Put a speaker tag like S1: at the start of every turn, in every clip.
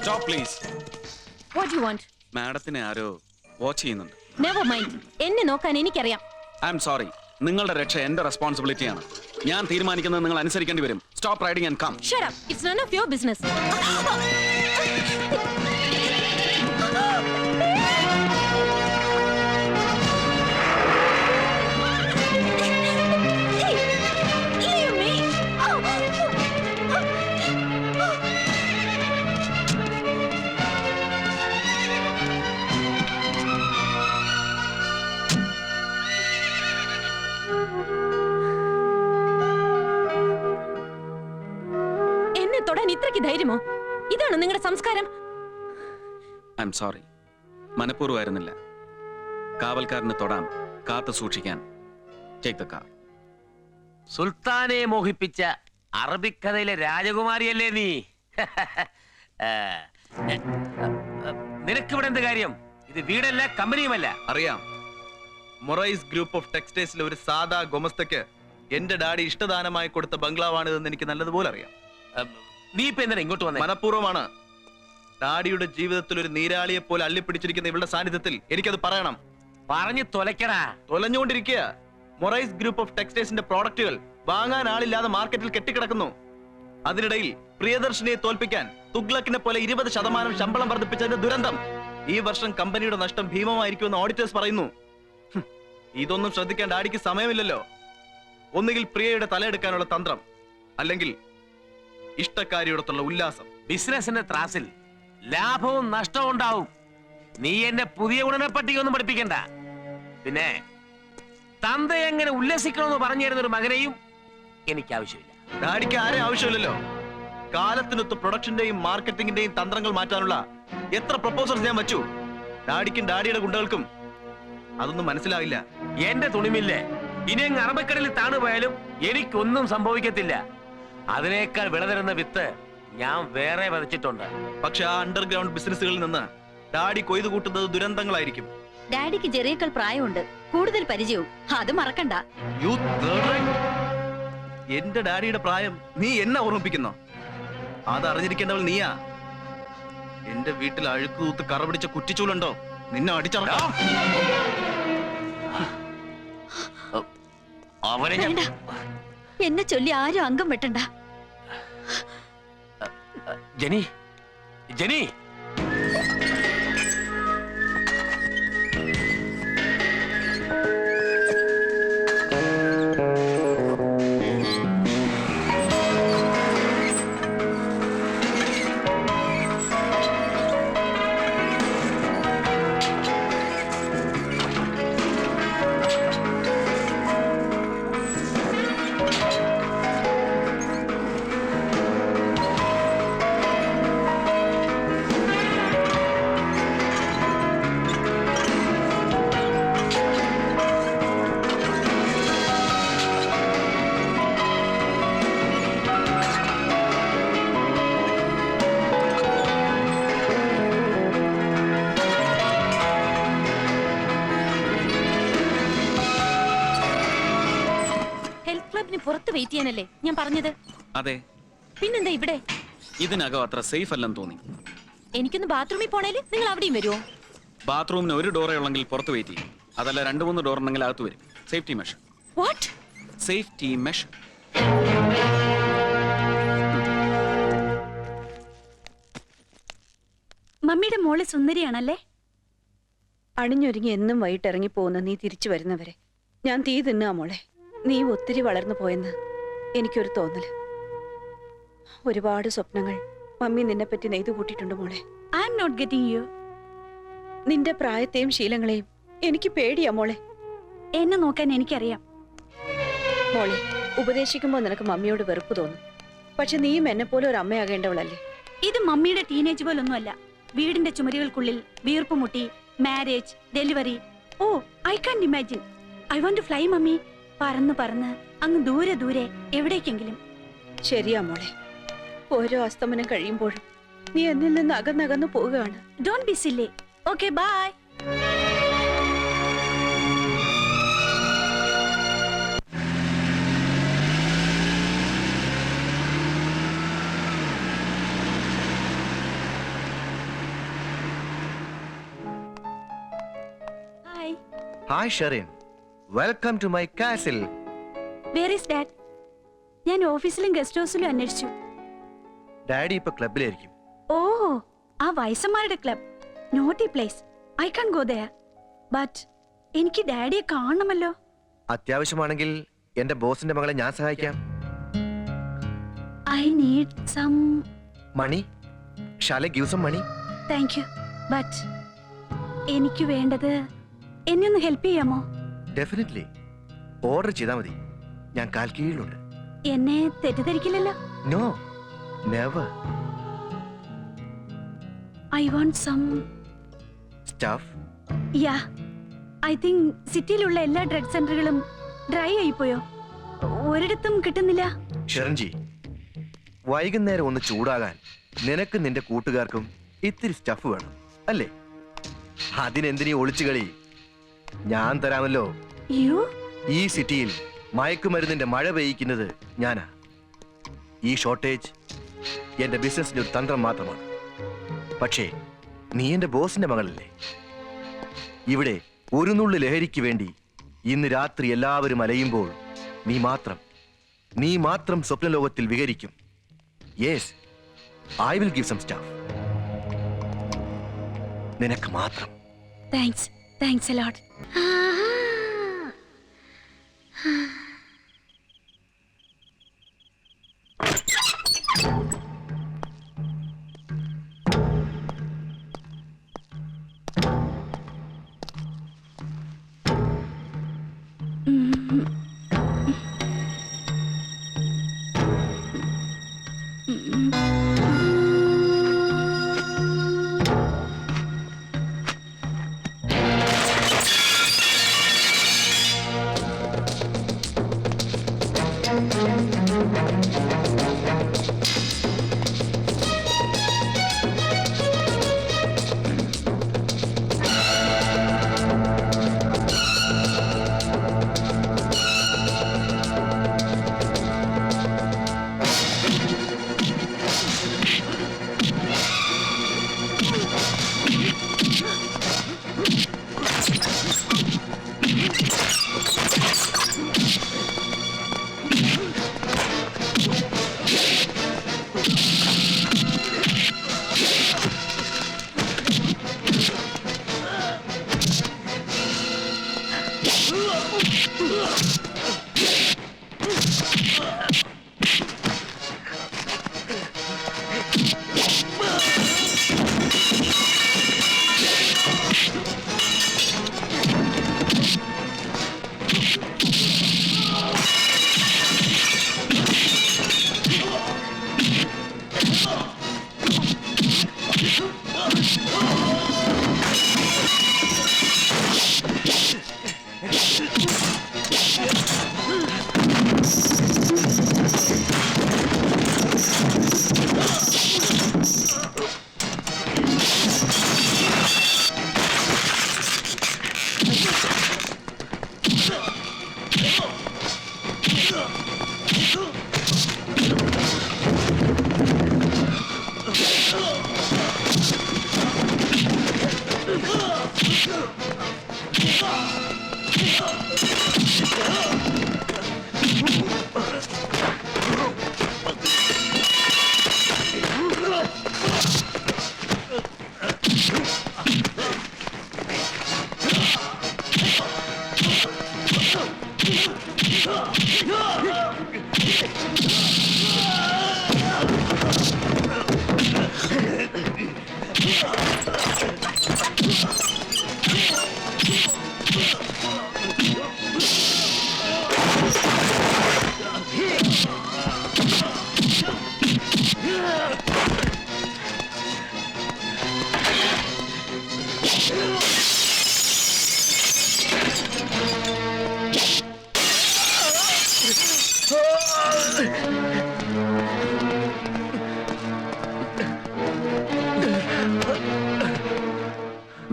S1: Stop, please.
S2: What do you want?
S1: മാഡത്തിനെ ആരോ watch ചെയ്യുന്നുണ്ട്.
S2: Never mind. എന്നെ നോക്കാൻ എനിക്കറിയാം.
S1: I am sorry. നിങ്ങളുടെ രക്ഷ എന്റെ റെസ്പോൺസിബിലിറ്റിയാണ്. ഞാൻ തീരുമാനിക്കുന്നത് നിങ്ങൾ അനുസരിക്കേണ്ടി വരും. Stop riding and come.
S2: Shut up. It's none of your business. Leave me. എന്നെ തൊടാൻ ഇത്രയ്ക്ക് ധൈര്യമോ? ഇതാണോ നിങ്ങളുടെ സംസ്കാരം?
S1: I am sorry. മനഃപൂർവ്വമായിരുന്നില്ല. കാവൽക്കാരന് തൊടാൻ, കാത്തു സൂക്ഷിക്കാൻ. Take the car.
S3: സുൽത്താനെ മോഹിപ്പിച്ച അറബിക്കഥയിലെ രാജകുമാരിയല്ലേ നീ? നിനക്കിവിടെ എന്ത് കാര്യം? ഇത് വീടല്ല, കമ്പനിയുമല്ല.
S4: അറിയാം. മൊറൈസ് ഗ്രൂപ്പ് ഓഫ് ടെക്സ്റ്റൈൽസിലെ ഒരു സാധാ ഗുമസ്തയ്ക്ക് എന്റെ ഡാഡി ഇഷ്ടദാനമായി കൊടുത്ത ബംഗ്ലാവാണിതെന്ന് എനിക്ക് നല്ലതുപോലെ അറിയാം.
S3: നീ ഇപ്പൊ എന്തിനാ ഇങ്ങോട്ട് വന്നേ?
S4: മനഃപൂർവ്വമാണ്. ഡാഡിയുടെ ജീവിതത്തിൽ ഒരു നീരാളിയെ പോലെ അള്ളിപ്പിടിച്ചിരിക്കുന്ന ഇവളുടെ സാന്നിധ്യത്തിൽ എനിക്കത് പറയണം.
S3: പറഞ്ഞു തൊലക്കടാ.
S4: തൊലഞ്ഞുകൊണ്ടിരിക്കുക. മൊറൈസ് ഗ്രൂപ്പ് ഓഫ് ടെക്സ്റ്റൈൽസിന്റെ പ്രോഡക്റ്റുകൾ വാങ്ങാൻ ആളില്ലാതെ മാർക്കറ്റിൽ കെട്ടിക്കിടക്കുന്നു. അതിനിടയിൽ പ്രിയദർശിനിയെ തോൽപ്പിക്കാൻ തുഗ്ലക്കിനെ പോലെ 20% ശമ്പളം വർദ്ധിപ്പിച്ചതിന്റെ ദുരന്തം. ഈ വർഷം കമ്പനിയുടെ നഷ്ടം ഭീമമായിരിക്കുമെന്ന് ഓഡിറ്റേഴ്സ് പറയുന്നു. ഇതൊന്നും ശ്രദ്ധിക്കാൻ ഡാഡിക്ക് സമയമില്ലല്ലോ. ഒന്നുകിൽ പ്രിയയുടെ തലയെടുക്കാനുള്ള തന്ത്രം, അല്ലെങ്കിൽ ഇഷ്ടക്കാരിയോടത്തുള്ള ഉല്ലാസം.
S3: ബിസിനസിന്റെ ത്രാസിൽ ലാഭവും നഷ്ടവും ഉണ്ടാവും. നീ എന്നെ പുതിയ ഉടനെ പട്ടികയൊന്നും പഠിപ്പിക്കണ്ട. പിന്നെ തന്ത എങ്ങനെ ഉല്ലസിക്കണമെന്ന് പറഞ്ഞു തരുന്ന ഒരു മകനെയും എനിക്ക് ആവശ്യമില്ല.
S4: ഡാഡിക്ക് ആരെയും ആവശ്യമില്ലല്ലോ. കാലത്തിനൊത്ത് പ്രൊഡക്ഷന്റെയും മാർക്കറ്റിംഗിന്റെയും തന്ത്രങ്ങൾ മാറ്റാനുള്ള എത്ര പ്രപ്പോസൽസ് ഞാൻ വച്ചു. ഡാഡിക്കും ഡാഡിയുടെ ഗുണ്ടകൾക്കും അതൊന്നും മനസ്സിലാവില്ല.
S3: എന്റെ തുണിമില്ലേ ഇനി അങ്ങ് അറബിക്കടലിൽ താണുപോയാലും എനിക്കൊന്നും സംഭവിക്കത്തില്ല. അതിനേക്കാൾ വിളതരുന്ന വിത്ത് ഞാൻ വേറെ വിതച്ചിട്ടുണ്ട്.
S4: പക്ഷെ ആ അണ്ടർഗ്രൗണ്ട് ബിസിനസ്സുകളിൽ നിന്ന് ഡാഡി കൊയ്തു കൂട്ടുന്നത് ദുരന്തങ്ങളായിരിക്കും.
S2: ഡാഡിക്ക് ചെറിയേക്കാൾ പ്രായമുണ്ട്, കൂടുതൽ പരിചയവും. അത് മറക്കണ്ട.
S4: എന്റെ ഡാഡിയുടെ പ്രായം നീ എന്നെ ഓർമ്മിപ്പിക്കുന്നോ? അത് അറിഞ്ഞിരിക്കേണ്ടവൾ നീയാ. എന്റെ വീട്ടിൽ അഴുക്ക് തൂത്ത് കറ പിടിച്ച കുറ്റിച്ചൂലുണ്ടോ? നിന്നെ അടിച്ചറക്കാം.
S2: എന്നെ ചൊല്ലി ആരും അംഗം വെട്ടണ്ട.
S3: ജനി, ജനി,
S2: പുറത്ത് വെയിറ്റ് ചെയ്യാനല്ലേ ഞാൻ പറഞ്ഞത്?
S1: അതെ.
S2: പിന്നെന്താ ഇവിടെ?
S1: ഇതിനകം അത്ര സേഫ് അല്ലെന്ന് തോന്നി.
S2: എനിക്കൊന്ന് ബാത്റൂമിൽ പോണേല് നിങ്ങൾ അവിടെയും വരുമോ?
S1: ബാത്റൂമിന് ഒരു ഡോറേ ഉള്ളെങ്കിൽ പുറത്ത് വെയിറ്റ് ചെയ്യും. അതല്ല 2-3 ഡോർ ഉണ്ടെങ്കിൽ അകത്ത് വരും. Safety measure.
S2: What?
S1: Safety measure.
S2: മമ്മിയുടെ മോള് സുന്ദരിയാണല്ലേ?
S5: അണിഞ്ഞൊരുങ്ങി എന്നും വൈകിട്ടിറങ്ങി പോകുന്ന നീ തിരിച്ചു വരുന്നവരെ ഞാൻ തീ തിന്നാ മോളെ. നീ ഒത്തിരി വളർന്നു പോയെന്ന് എനിക്കൊരു തോന്നല്. ഒരുപാട് സ്വപ്നങ്ങൾ മമ്മി നിന്നെ പറ്റി നെയ്തു കൂട്ടിയിട്ടുണ്ട് മോളെ.
S2: I am not getting you.
S5: നിന്റെ പ്രായത്തെയും ശീലങ്ങളെയും എനിക്ക് പേടിയാ മോളെ.
S2: എന്നെ നോക്കാൻ എനിക്കറിയാം
S5: മോളെ. ഉപദേശിക്കുമ്പോൾ നിനക്ക് മമ്മിയോട് വെറുപ്പ് തോന്നും. പക്ഷെ നീയും എന്നെ പോലെ ഒരു അമ്മയാകേണ്ടവളല്ലേ.
S2: ഇത് മമ്മിയുടെ ടീനേജ് പോലൊന്നുമല്ല. വീടിന്റെ ചുമരുകൾക്കുള്ളിൽ വീർപ്പ് മുട്ടി, marriage, delivery. Oh, I can imagine. I want to fly mummy. പറന്ന് പറന്ന് അങ്ങ് ദൂരെ ദൂരെ എവിടേക്കെങ്കിലും.
S5: ശരിയാ മോളെ. ഓരോ അസ്തമനം കഴിയുമ്പോഴും നീ എന്നിൽ നിന്ന് അകന്നകന്നു പോവുകയാണ്.
S2: Don't be silly. Okay, bye.
S6: Hi Sherin, welcome to my castle.
S2: Where is dad? ഞാൻ ഓഫീസിലും ഗസ്റ്റ് ഹൗസിലും അന്വേഷിച്ചു.
S6: ഡാഡി ഇപ്പൊ ക്ലബിലായിരിക്കും.
S2: ഓ, ആ വയസ്സന്മാരുടെ club. Naughty place. I can go there. But എനിക്ക് ഡാഡിയെ കാണണമല്ലോ.
S6: അത്യാവശ്യമാണെങ്കിൽ എന്റെ ബോസിന്റെ മകളെ ഞാൻ സഹായിക്കാം.
S2: I need some
S6: money. Shall I give some money?
S2: Thank you. But എനിക്ക് വേണ്ടത് എന്നെ ഒന്ന് ഹെൽപ്പ് ചെയ്യാമോ?
S6: ഡെഫിനറ്റ്ലി. ഓർഡർ ചെയ്താൽ മതി, ഞാൻ കാൽ കീഴിലുണ്ട്.
S2: എന്നെ തെറ്റിദ്ധരിക്കില്ലല്ലോ?
S6: No, never.
S2: I want some
S6: stuff.
S2: Yeah, I think സിറ്റിയിലുള്ള എല്ലാ ഡ്രഗ് സെന്ററുകളും ഡ്രൈ ആയിപ്പോയോ? ഒരിടത്തും കിട്ടുന്നില്ല.
S6: ഷെറിൻജി, വൈകുന്നേരം ഒന്ന് ചൂടാകാൻ നിനക്ക് നിന്റെ കൂട്ടുകാർക്കും ഇത്തിരി സ്റ്റഫ് വേണം അല്ലേ? അതിനെന്തിനീ ഒളിച്ചു കളി? ഞാൻ തരാമല്ലോ.
S2: യു?
S6: ഈ സിറ്റിയിൽ മയക്കുമരുന്നിന്റെ മഴ പെയ്യിക്കുന്നത് ഞാനാ. ഈ ഷോർട്ടേജ് എന്റെ ബിസിനസിന്റെ ഒരു തന്ത്രം മാത്രമാണ്. പക്ഷേ നീ എന്റെ ബോസിന്റെ മകളല്ലേ? ഇവിടെ ഒരു നുള്ളു ലഹരിക്ക് വേണ്ടി ഇന്ന് രാത്രി എല്ലാവരും അലയുമ്പോൾ നീ മാത്രം സ്വപ്നലോകത്തിൽ വിഹരിക്കും. Yes, I will give some stuff. നിനക്ക് മാത്രം.
S2: Thanks a lot.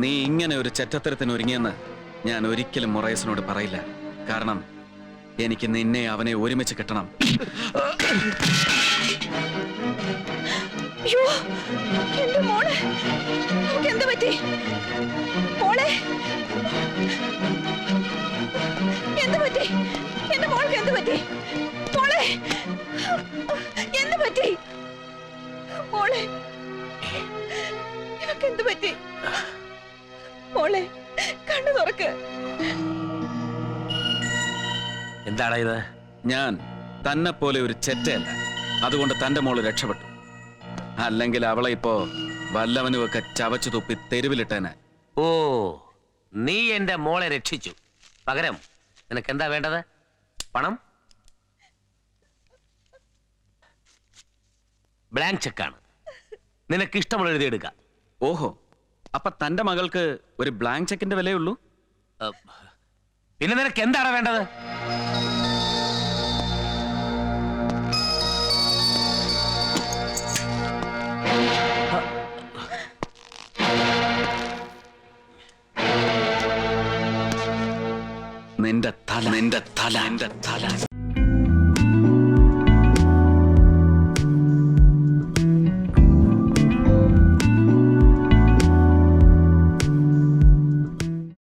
S1: നീ ഇങ്ങനെ ഒരു ചെറ്റത്തരത്തിന് ഒരുങ്ങിയെന്ന് ഞാൻ ഒരിക്കലും മൊറൈസിനോട് പറയില്ല. കാരണം എനിക്ക് നിന്നെ അവനെ ഒരുമിച്ച് കിട്ടണം.
S5: അയ്യോ, എന്റെ മോളെ, നമുക്ക് എന്ത് പറ്റി മോളെ? മോൾക്ക് എന്ത് പറ്റി മോളെ? എന്ത് പറ്റി മോളെ? ഇവക്ക് എന്ത് പറ്റി മോളെ? കണ്ണു തുറക്ക്.
S3: എന്താടാ ഇത്?
S1: ഞാൻ തന്നെ പോലെ ഒരു ചെറ്റയല്ല, അതുകൊണ്ട് തന്റെ മോള് രക്ഷപ്പെട്ടു. അല്ലെങ്കിൽ അവളെ ഇപ്പോ വല്ലവനുമൊക്കെ ചവച്ചു തുപ്പി തെരുവിലിട്ടേനെ.
S3: ഓ, നീ എന്റെ മോളെ രക്ഷിച്ചു. പകരം നിനക്ക് എന്താ വേണ്ടത്? പണം? ബ്ലാങ്ക് ചെക്കാണ്. നിനക്ക് ഇഷ്ടമുള്ള എഴുതിയെടുക്ക.
S1: ഓഹോ, അപ്പൊ തന്റെ മകൾക്ക് ഒരു ബ്ലാങ്ക് ചെക്കിന്റെ വിലയുള്ളൂ?
S3: പിന്നെ നിനക്ക് എന്താണ് വേണ്ടത്?
S1: നിന്റെ തല, നിന്റെ തല, നിന്റെ തല.